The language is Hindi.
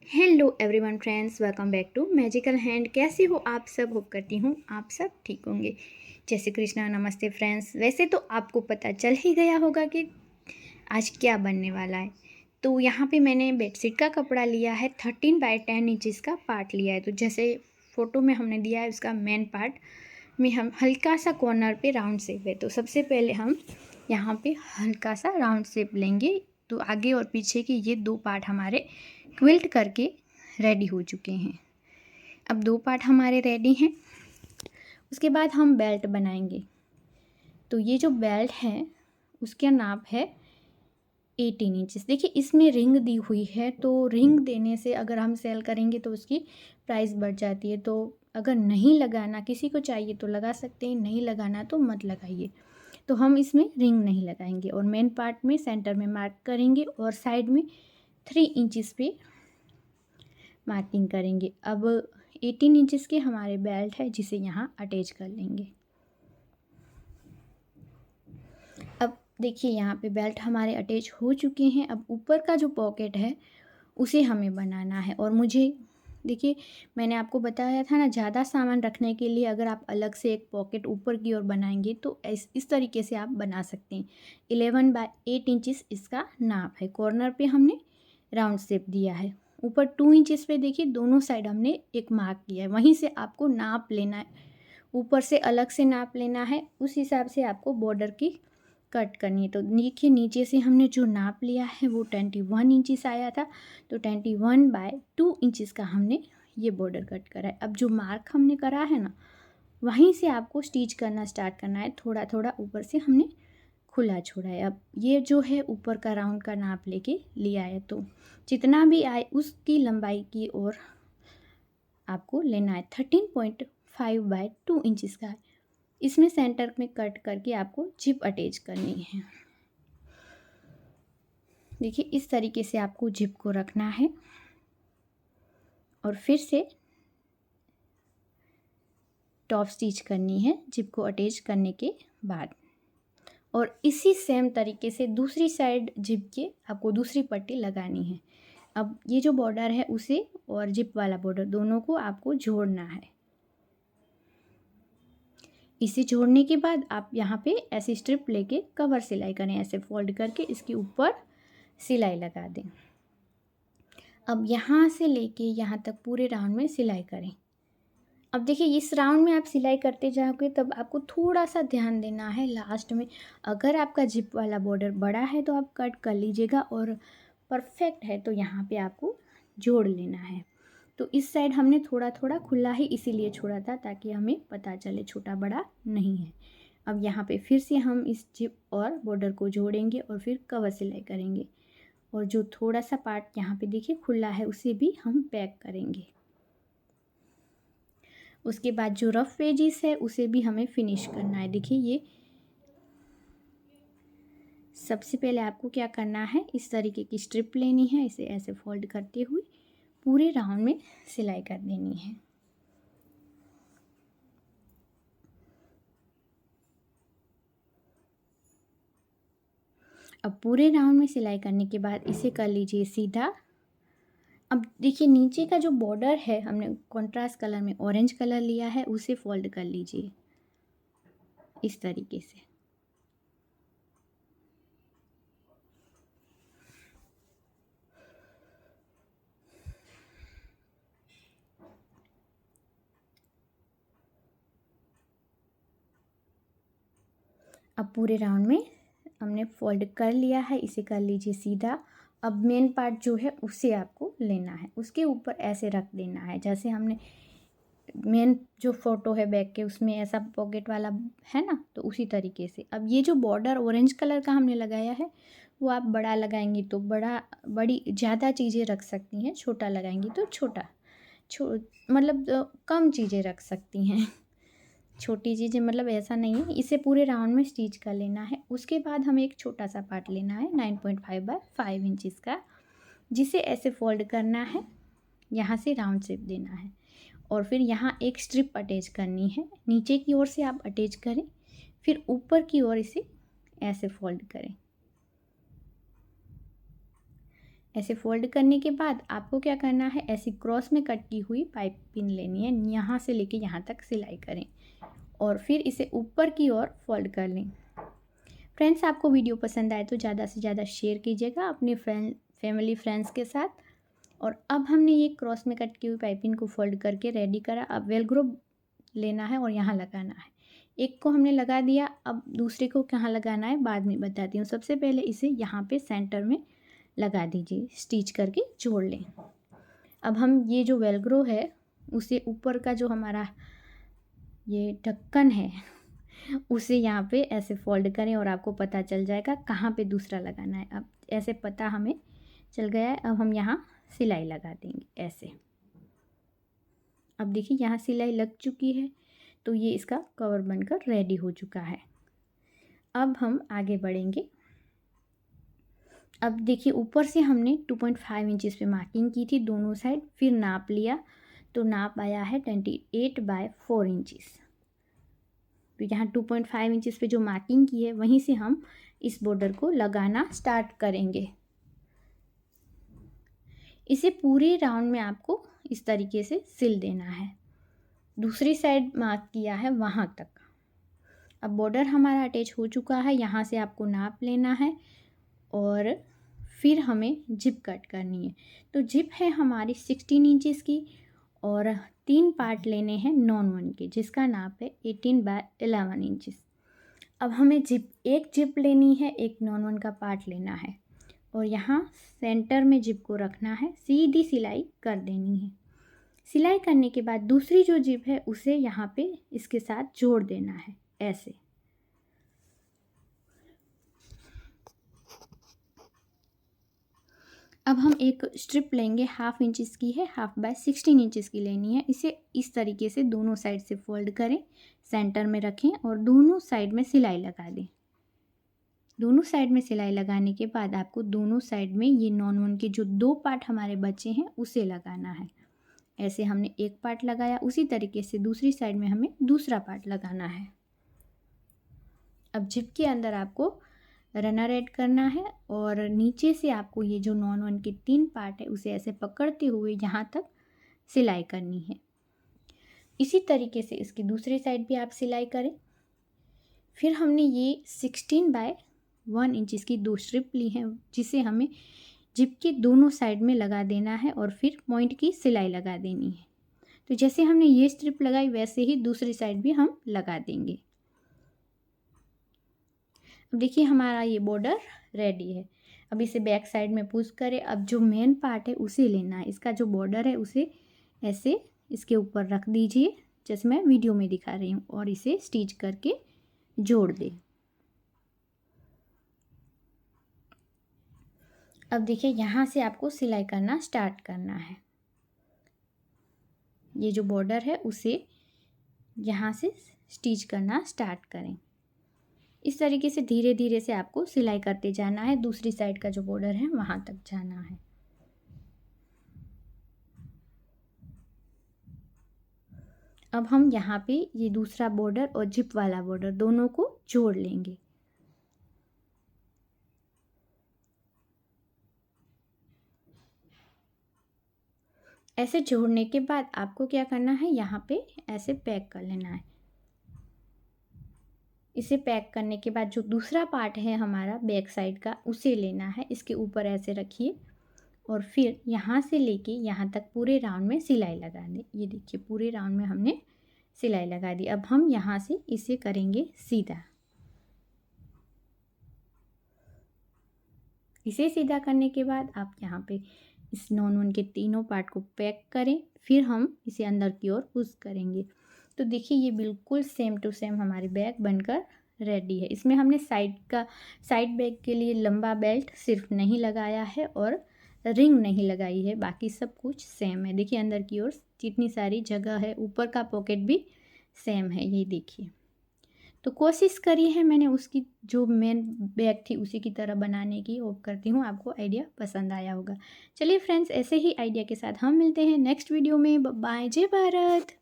Hello everyone friends, welcome back to magical hand. कैसे हो आप सब? होप करती हूँ आप सब ठीक होंगे। जय श्री कृष्णा, नमस्ते फ्रेंड्स। वैसे तो आपको पता चल ही गया होगा कि आज क्या बनने वाला है। तो यहाँ पे मैंने बेडशीट का कपड़ा लिया है, 13x10 इंचज़ का पार्ट लिया है। तो जैसे फ़ोटो में हमने दिया है, उसका मेन पार्ट में हम हल्का सा कॉर्नर पे राउंड शेप है। तो सबसे पहले हम यहाँ पे हल्का सा राउंड शेप लेंगे। तो आगे और पीछे के ये दो पार्ट हमारे क्विल्ट करके रेडी हो चुके हैं। अब दो पार्ट हमारे रेडी हैं। उसके बाद हम बेल्ट बनाएंगे। तो ये जो बेल्ट है उसका नाप है 18 इंचज़। देखिए इसमें रिंग दी हुई है, तो रिंग देने से अगर हम सेल करेंगे तो उसकी प्राइस बढ़ जाती है। तो अगर नहीं लगाना, किसी को चाहिए तो लगा सकते हैं, नहीं लगाना तो मत लगाइए। तो हम इसमें रिंग नहीं लगाएंगे और मेन पार्ट में सेंटर में मार्क करेंगे और साइड में 3 इंचज़ पे मार्किंग करेंगे। अब 18 इंचज़ के हमारे बेल्ट है जिसे यहाँ अटैच कर लेंगे। अब देखिए यहाँ पे बेल्ट हमारे अटैच हो चुके हैं। अब ऊपर का जो पॉकेट है उसे हमें बनाना है। और मुझे देखिए, मैंने आपको बताया था ना, ज़्यादा सामान रखने के लिए अगर आप अलग से एक पॉकेट ऊपर की ओर बनाएंगे तो इस तरीके से आप बना सकते हैं। 11x8 इंचज़ इसका नाप है। कॉर्नर पे हमने राउंड शेप दिया है। ऊपर 2 इंचज़ पे देखिए दोनों साइड हमने एक मार्क किया है। वहीं से आपको नाप लेना है, ऊपर से अलग से नाप लेना है। उस हिसाब से आपको बॉर्डर की कट करनी है। तो देखिए नीचे से हमने जो नाप लिया है वो 21 इंचज़ आया था। तो 21/2 इंचज़ का हमने ये बॉर्डर कट करा है। अब जो मार्क हमने करा है ना, वहीं से आपको स्टिच करना स्टार्ट करना है। थोड़ा थोड़ा ऊपर से हमने खुला छोड़ा है। अब ये जो है ऊपर का राउंड का नाप लेके लिया है, तो जितना भी आए उसकी लंबाई की ओर आपको लेना है। 13.5/2 इंचज़ का है। इसमें सेंटर में कट करके आपको जिप अटैच करनी है। देखिए इस तरीके से आपको जिप को रखना है और फिर से टॉप स्टिच करनी है जिप को अटैच करने के बाद। और इसी सेम तरीके से दूसरी साइड जिप के आपको दूसरी पट्टी लगानी है। अब ये जो बॉर्डर है उसे और जिप वाला बॉर्डर दोनों को आपको जोड़ना है। इसे जोड़ने के बाद आप यहाँ पे ऐसी स्ट्रिप लेके कवर सिलाई करें। ऐसे फोल्ड करके इसके ऊपर सिलाई लगा दें। अब यहाँ से लेके यहाँ तक पूरे राउंड में सिलाई करें। अब देखिए इस राउंड में आप सिलाई करते जाओगे तब आपको थोड़ा सा ध्यान देना है लास्ट में। अगर आपका जिप वाला बॉर्डर बड़ा है तो आप कट कर लीजिएगा, और परफेक्ट है तो यहाँ पे आपको जोड़ लेना है। तो इस साइड हमने थोड़ा थोड़ा खुला ही इसीलिए छोड़ा था ताकि हमें पता चले छोटा बड़ा नहीं है। अब यहाँ पे फिर से हम इस जिप और बॉर्डर को जोड़ेंगे और फिर कवर सिलाई करेंगे। और जो थोड़ा सा पार्ट यहाँ पे देखिए खुला है उसे भी हम पैक करेंगे। उसके बाद जो रफ पेजेस है उसे भी हमें फिनिश करना है। देखिए ये सबसे पहले आपको क्या करना है, इस तरीके की स्ट्रिप लेनी है, इसे ऐसे फोल्ड करते हुए पूरे राउंड में सिलाई कर देनी है। अब पूरे राउंड में सिलाई करने के बाद इसे कर लीजिए सीधा। अब देखिए नीचे का जो बॉर्डर है हमने कॉन्ट्रास्ट कलर में ऑरेंज कलर लिया है, उसे फोल्ड कर लीजिए इस तरीके से। अब पूरे राउंड में हमने फोल्ड कर लिया है, इसे कर लीजिए सीधा। अब मेन पार्ट जो है उसे आपको लेना है, उसके ऊपर ऐसे रख देना है जैसे हमने मेन जो फ़ोटो है बैक के उसमें ऐसा पॉकेट वाला है ना, तो उसी तरीके से। अब ये जो बॉर्डर ऑरेंज कलर का हमने लगाया है वो आप बड़ा लगाएंगी तो बड़ी ज़्यादा चीज़ें रख सकती हैं, छोटा लगाएंगी तो छोटा मतलब कम चीज़ें रख सकती हैं। छोटी चीज़ें मतलब ऐसा नहीं है। इसे पूरे राउंड में स्टिच कर लेना है। उसके बाद हमें एक छोटा सा पार्ट लेना है 9.5/5 इंचज़ का, जिसे ऐसे फोल्ड करना है, यहाँ से राउंड शेप देना है और फिर यहाँ एक स्ट्रिप अटैच करनी है। नीचे की ओर से आप अटैच करें, फिर ऊपर की ओर इसे ऐसे फोल्ड करें। ऐसे फोल्ड करने के बाद आपको क्या करना है, ऐसी क्रॉस में कट की हुई पाइपिंग लेनी है, यहाँ से लेके यहाँ तक सिलाई करें और फिर इसे ऊपर की ओर फोल्ड कर लें। फ्रेंड्स, आपको वीडियो पसंद आए तो ज़्यादा से ज़्यादा शेयर कीजिएगा अपने फैमिली फ्रेंड्स के साथ। और अब हमने ये क्रॉस में कट की हुई पाइपिंग को फोल्ड करके रेडी करा। अब वेलक्रो लेना है और यहाँ लगाना है। एक को हमने लगा दिया, अब दूसरे को कहाँ लगाना है बाद में बताती हूँ। सबसे पहले इसे यहाँ पे सेंटर में लगा दीजिए, स्टिच करके जोड़ लें। अब हम ये जो वेलक्रो है उसे ऊपर का जो हमारा ये ढक्कन है उसे यहाँ पे ऐसे फोल्ड करें और आपको पता चल जाएगा कहाँ पे दूसरा लगाना है। अब ऐसे पता हमें चल गया है। अब हम यहाँ सिलाई लगा देंगे ऐसे। अब देखिए यहाँ सिलाई लग चुकी है, तो ये इसका कवर बनकर रेडी हो चुका है। अब हम आगे बढ़ेंगे। अब देखिए ऊपर से हमने 2.5 इंचेस पे मार्किंग की थी दोनों साइड, फिर नाप लिया तो नाप आया है 28/4 इंचेस। तो यहाँ 2.5 इंचेस पे जो मार्किंग की है वहीं से हम इस बॉर्डर को लगाना स्टार्ट करेंगे। इसे पूरे राउंड में आपको इस तरीके से सिल देना है। दूसरी साइड मार्क किया है वहाँ तक। अब बॉर्डर हमारा अटैच हो चुका है, यहाँ से आपको नाप लेना है और फिर हमें जिप कट करनी है। तो जिप है हमारी 16 इंचेस की और 3 पार्ट लेने हैं नॉन वन के, जिसका नाप है 18/11 इंचेस। अब हमें एक जिप लेनी है, एक नॉन वन का पार्ट लेना है और यहाँ सेंटर में जिप को रखना है, सीधी सिलाई कर देनी है। सिलाई करने के बाद दूसरी जो जिप है उसे यहाँ पे इसके साथ जोड़ देना है ऐसे। अब हम एक स्ट्रिप लेंगे, 1/2 इंचेस की है, 1/2/16 इंचेस की लेनी है। इसे इस तरीके से दोनों साइड से फोल्ड करें, सेंटर में रखें और दोनों साइड में सिलाई लगा दें। दोनों साइड में सिलाई लगाने के बाद आपको दोनों साइड में ये नॉन वन के जो 2 पार्ट हमारे बचे हैं उसे लगाना है। ऐसे हमने एक पार्ट लगाया, उसी तरीके से दूसरी साइड में हमें दूसरा पार्ट लगाना है। अब जिप के अंदर आपको रनर ऐड करना है और नीचे से आपको ये जो नॉन वन के 3 पार्ट है उसे ऐसे पकड़ते हुए यहाँ तक सिलाई करनी है। इसी तरीके से इसकी दूसरी साइड भी आप सिलाई करें। फिर हमने ये 16/1 इंचेस की 2 स्ट्रिप ली हैं, जिसे हमें जिप के दोनों साइड में लगा देना है और फिर पॉइंट की सिलाई लगा देनी है। तो जैसे हमने ये स्ट्रिप लगाई वैसे ही दूसरी साइड भी हम लगा देंगे। अब देखिए हमारा ये बॉर्डर रेडी है। अब इसे बैक साइड में पुश करें। अब जो मेन पार्ट है उसे लेना है, इसका जो बॉर्डर है उसे ऐसे इसके ऊपर रख दीजिए जैसे मैं वीडियो में दिखा रही हूँ और इसे स्टिच करके जोड़ दें। अब देखिए यहाँ से आपको सिलाई करना स्टार्ट करना है। ये जो बॉर्डर है उसे यहाँ से स्टिच करना स्टार्ट करें। इस तरीके से धीरे धीरे से आपको सिलाई करते जाना है। दूसरी साइड का जो बॉर्डर है वहाँ तक जाना है। अब हम यहाँ पे ये दूसरा बॉर्डर और जिप वाला बॉर्डर दोनों को जोड़ लेंगे। ऐसे जोड़ने के बाद आपको क्या करना है, यहाँ पे ऐसे पैक कर लेना है। इसे पैक करने के बाद जो दूसरा पार्ट है हमारा बैक साइड का उसे लेना है, इसके ऊपर ऐसे रखिए और फिर यहाँ से लेके यहाँ तक पूरे राउंड में सिलाई लगा दें। ये देखिए पूरे राउंड में हमने सिलाई लगा दी। अब हम यहाँ से इसे करेंगे सीधा। इसे सीधा करने के बाद आप यहाँ पे इस नॉन वन के तीनों पार्ट को पैक करें, फिर हम इसे अंदर की ओर पुश करेंगे। तो देखिए ये बिल्कुल सेम टू सेम हमारी बैग बनकर रेडी है। इसमें हमने साइड बैग के लिए लंबा बेल्ट सिर्फ नहीं लगाया है और रिंग नहीं लगाई है, बाकी सब कुछ सेम है। देखिए अंदर की ओर जितनी सारी जगह है, ऊपर का पॉकेट भी सेम है, ये देखिए। तो कोशिश करी है मैंने उसकी जो मेन बैग थी उसी की तरह बनाने की। होप करती हूँ आपको आइडिया पसंद आया होगा। चलिए फ्रेंड्स, ऐसे ही आइडिया के साथ हम मिलते हैं नेक्स्ट वीडियो में। बाय, जय भारत।